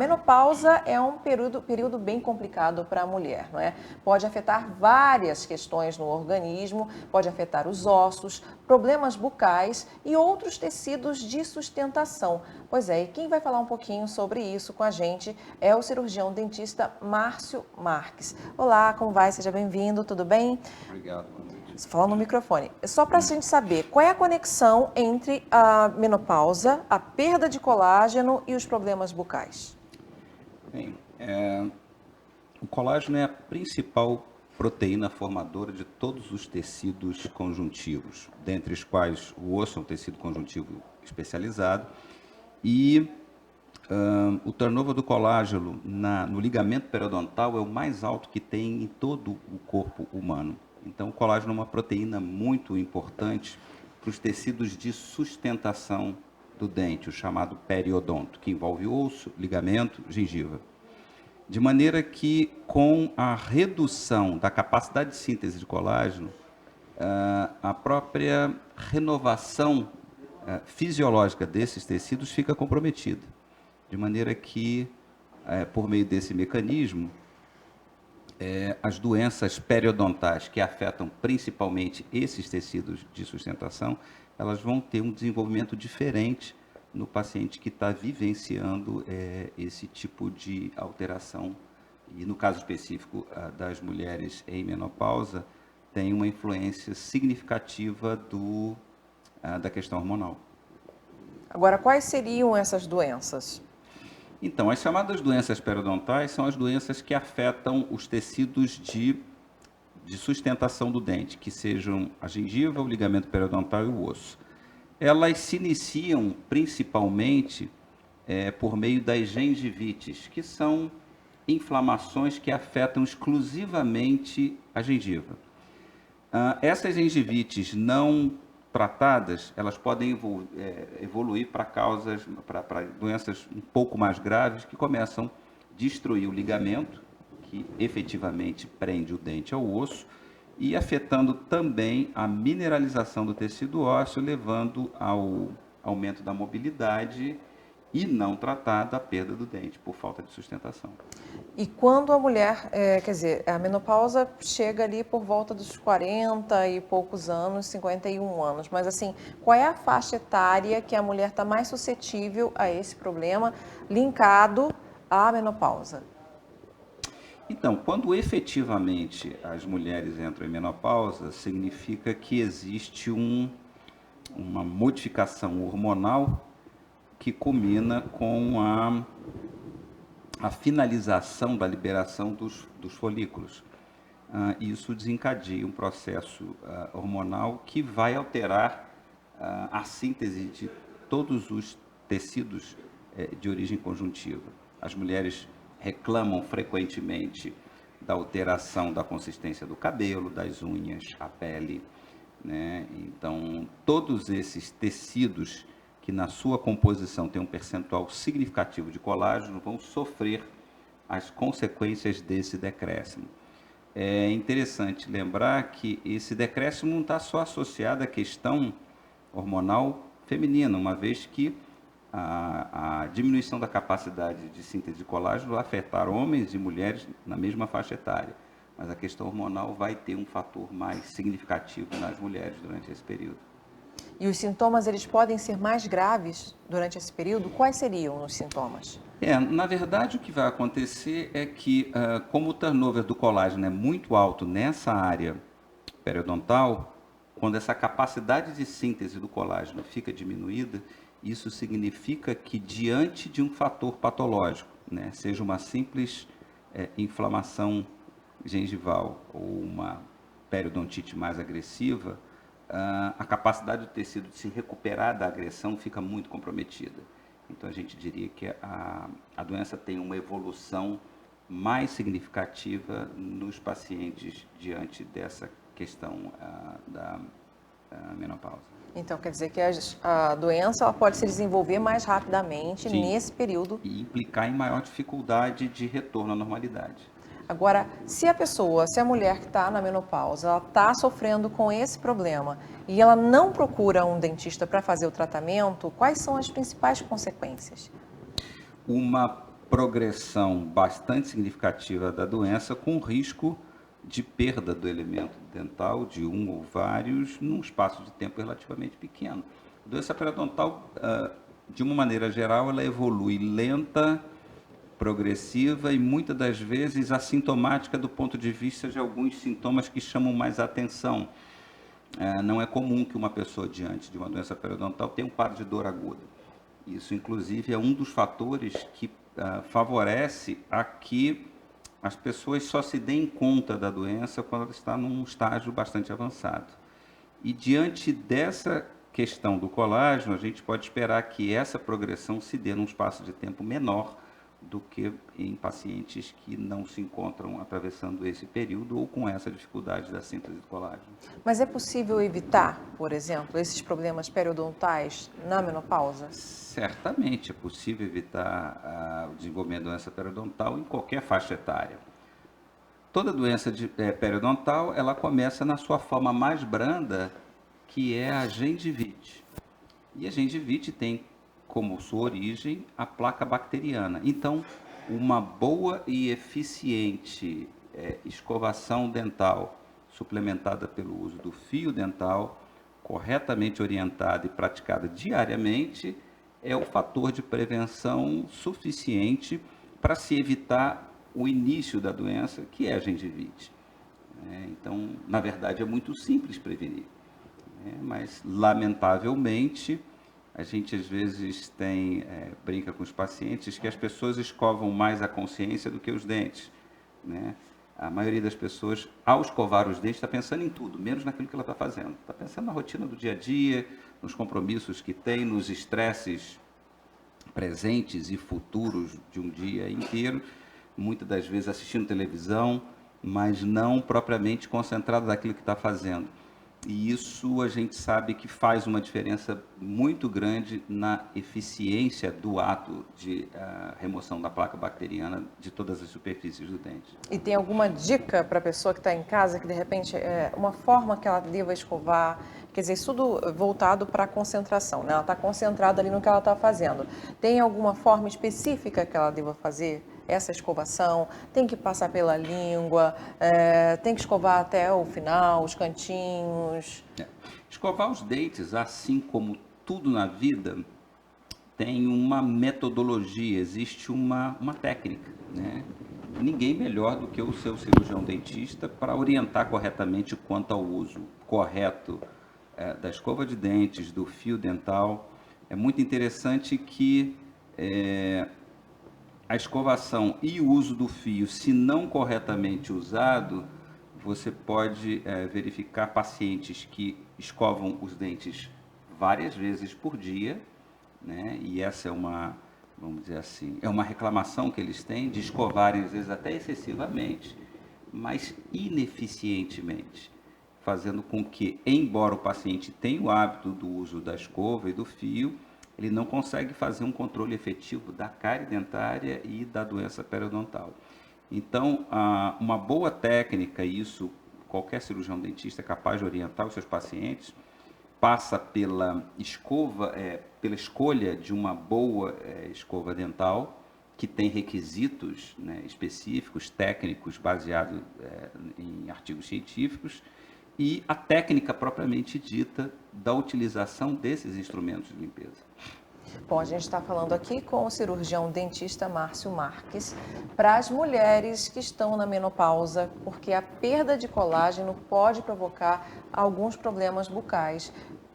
Menopausa é um período bem complicado para a mulher, não é? Pode afetar várias questões no organismo, pode afetar os ossos, problemas bucais e outros tecidos de sustentação. Pois é, e quem vai falar um pouquinho sobre isso com a gente é o cirurgião dentista Márcio Marques. Olá, como vai? Seja bem-vindo, tudo bem? Obrigado, boa noite. Falando no microfone. Só para a gente saber, qual é a conexão entre a menopausa, a perda de colágeno e os problemas bucais? Bem, o colágeno é a principal proteína formadora de todos os tecidos conjuntivos, dentre os quais o osso é um tecido conjuntivo especializado, e o turnover do colágeno no ligamento periodontal é o mais alto que tem em todo o corpo humano. Então, o colágeno é uma proteína muito importante para os tecidos de sustentação do dente, o chamado periodonto, que envolve osso, ligamento, gengiva. De maneira que, com a redução da capacidade de síntese de colágeno, a própria renovação fisiológica desses tecidos fica comprometida. De maneira que, por meio desse mecanismo, as doenças periodontais que afetam principalmente esses tecidos de sustentação, elas vão ter um desenvolvimento diferente no paciente que está vivenciando esse tipo de alteração. E no caso específico das mulheres em menopausa, tem uma influência significativa da questão hormonal. Agora, quais seriam essas doenças? Então, as chamadas doenças periodontais são as doenças que afetam os tecidos de sustentação do dente, que sejam a gengiva, o ligamento periodontal e o osso. Elas se iniciam principalmente por meio das gengivites, que são inflamações que afetam exclusivamente a gengiva. Essas gengivites não tratadas, elas podem evoluir para doenças um pouco mais graves que começam a destruir o ligamento, que efetivamente prende o dente ao osso, e afetando também a mineralização do tecido ósseo, levando ao aumento da mobilidade e, não tratada, a perda do dente por falta de sustentação. E quando a mulher, quer dizer, a menopausa chega ali por volta dos 40 e poucos anos, 51 anos, mas assim, qual é a faixa etária que a mulher está mais suscetível a esse problema linkado à menopausa? Então, quando efetivamente as mulheres entram em menopausa, significa que existe uma modificação hormonal que culmina com a finalização da liberação dos folículos. Isso desencadeia um processo hormonal que vai alterar a síntese de todos os tecidos de origem conjuntiva. As mulheres reclamam frequentemente da alteração da consistência do cabelo, das unhas, a pele, né? Então, todos esses tecidos que na sua composição tem um percentual significativo de colágeno vão sofrer as consequências desse decréscimo. É interessante lembrar que esse decréscimo não está só associado à questão hormonal feminina, uma vez que a diminuição da capacidade de síntese de colágeno vai afetar homens e mulheres na mesma faixa etária, mas a questão hormonal vai ter um fator mais significativo nas mulheres durante esse período. E os sintomas, eles podem ser mais graves durante esse período? Quais seriam os sintomas? Na verdade, o que vai acontecer é que, como o turnover do colágeno é muito alto nessa área periodontal, quando essa capacidade de síntese do colágeno fica diminuída, isso significa que, diante de um fator patológico, né, seja uma simples inflamação gengival ou uma periodontite mais agressiva, a capacidade do tecido de se recuperar da agressão fica muito comprometida. Então, a gente diria que a doença tem uma evolução mais significativa nos pacientes diante dessa questão da menopausa. Então, quer dizer que a doença ela pode se desenvolver mais rapidamente Sim. nesse período. E implicar em maior dificuldade de retorno à normalidade. Agora, se a mulher que está na menopausa, ela está sofrendo com esse problema e ela não procura um dentista para fazer o tratamento, quais são as principais consequências? Uma progressão bastante significativa da doença, com risco de perda do elemento dental, de um ou vários, num espaço de tempo relativamente pequeno. A doença periodontal, de uma maneira geral, ela evolui lenta, progressiva e muitas das vezes assintomática do ponto de vista de alguns sintomas que chamam mais atenção. Não é comum que uma pessoa diante de uma doença periodontal tenha um quadro de dor aguda. Isso, inclusive, é um dos fatores que favorece a que as pessoas só se deem conta da doença quando ela está num estágio bastante avançado. E diante dessa questão do colágeno, a gente pode esperar que essa progressão se dê num espaço de tempo menor do que em pacientes que não se encontram atravessando esse período ou com essa dificuldade da síntese do colágeno. Mas é possível evitar, por exemplo, esses problemas periodontais na menopausa? Certamente é possível evitar o desenvolvimento da doença periodontal em qualquer faixa etária. Toda doença periodontal, ela começa na sua forma mais branda, que é a gengivite. E a gengivite tem como sua origem a placa bacteriana. Então, uma boa e eficiente escovação dental, suplementada pelo uso do fio dental, corretamente orientada e praticada diariamente, é o fator de prevenção suficiente para se evitar o início da doença, que é a gengivite. Então, na verdade, é muito simples prevenir, mas, lamentavelmente, a gente às vezes brinca com os pacientes que as pessoas escovam mais a consciência do que os dentes, né? A maioria das pessoas, ao escovar os dentes, está pensando em tudo, menos naquilo que ela está fazendo. Está pensando na rotina do dia a dia, nos compromissos que tem, nos estresses presentes e futuros de um dia inteiro, muitas das vezes assistindo televisão, mas não propriamente concentrado naquilo que está fazendo. E isso a gente sabe que faz uma diferença muito grande na eficiência do ato de remoção da placa bacteriana de todas as superfícies do dente. E tem alguma dica para a pessoa que está em casa, que de repente uma forma que ela deva escovar? Quer dizer, isso tudo voltado para a concentração, né? Ela está concentrada ali no que ela está fazendo. Tem alguma forma específica que ela deva fazer essa escovação? Tem que passar pela língua? Tem que escovar até o final, os cantinhos? Escovar os dentes, assim como tudo na vida, tem uma metodologia, existe uma técnica, né? Ninguém melhor do que o seu cirurgião dentista para orientar corretamente quanto ao uso correto da escova de dentes, do fio dental. É muito interessante que a escovação e o uso do fio, se não corretamente usado, você pode verificar pacientes que escovam os dentes várias vezes por dia, né? E essa é vamos dizer assim, é uma reclamação que eles têm de escovarem, às vezes até excessivamente, mas ineficientemente, fazendo com que, embora o paciente tenha o hábito do uso da escova e do fio, ele não consegue fazer um controle efetivo da cárie dentária e da doença periodontal. Então, uma boa técnica, e isso qualquer cirurgião dentista é capaz de orientar os seus pacientes, passa pela escolha de uma boa escova dental, que tem requisitos, né, específicos, técnicos, baseados em artigos científicos, e a técnica propriamente dita da utilização desses instrumentos de limpeza. Bom, a gente está falando aqui com o cirurgião dentista Márcio Marques para as mulheres que estão na menopausa, porque a perda de colágeno pode provocar alguns problemas bucais,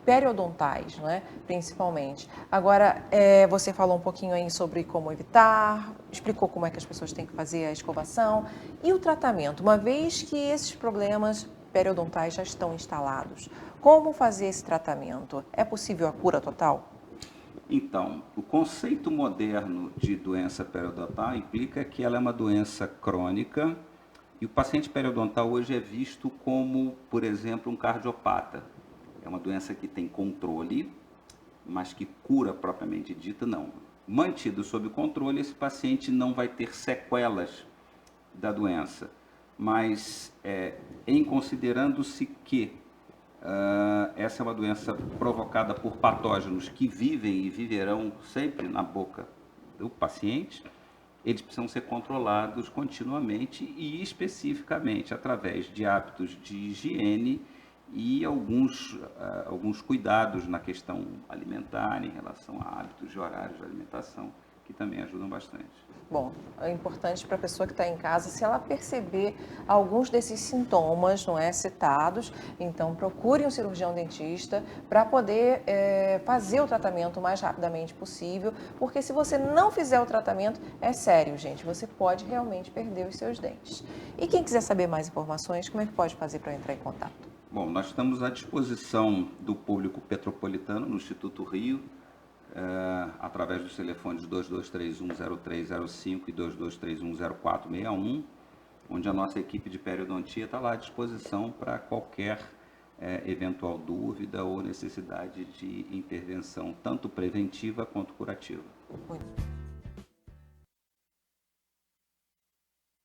periodontais, né? Principalmente. Agora, você falou um pouquinho aí sobre como evitar, explicou como é que as pessoas têm que fazer a escovação e o tratamento, uma vez que esses problemas periodontais já estão instalados. Como fazer esse tratamento? É possível a cura total? Então, o conceito moderno de doença periodontal implica que ela é uma doença crônica e o paciente periodontal hoje é visto como, por exemplo, um cardiopata. É uma doença que tem controle, mas que cura propriamente dita não. Mantido sob controle, esse paciente não vai ter sequelas da doença, mas em considerando-se que essa é uma doença provocada por patógenos que vivem e viverão sempre na boca do paciente, eles precisam ser controlados continuamente e especificamente através de hábitos de higiene e alguns cuidados na questão alimentar, em relação a hábitos de horários de alimentação, que também ajudam bastante. Bom, é importante para a pessoa que está em casa, se ela perceber alguns desses sintomas, não é, citados, então procure um cirurgião dentista para poder fazer o tratamento o mais rapidamente possível, porque se você não fizer o tratamento, é sério, gente, você pode realmente perder os seus dentes. E quem quiser saber mais informações, como é que pode fazer para entrar em contato? Bom, nós estamos à disposição do público petropolitano no Instituto Rio, através dos telefones 22310305 e 22310461, onde a nossa equipe de periodontia está lá à disposição para qualquer eventual dúvida ou necessidade de intervenção, tanto preventiva quanto curativa. Muito.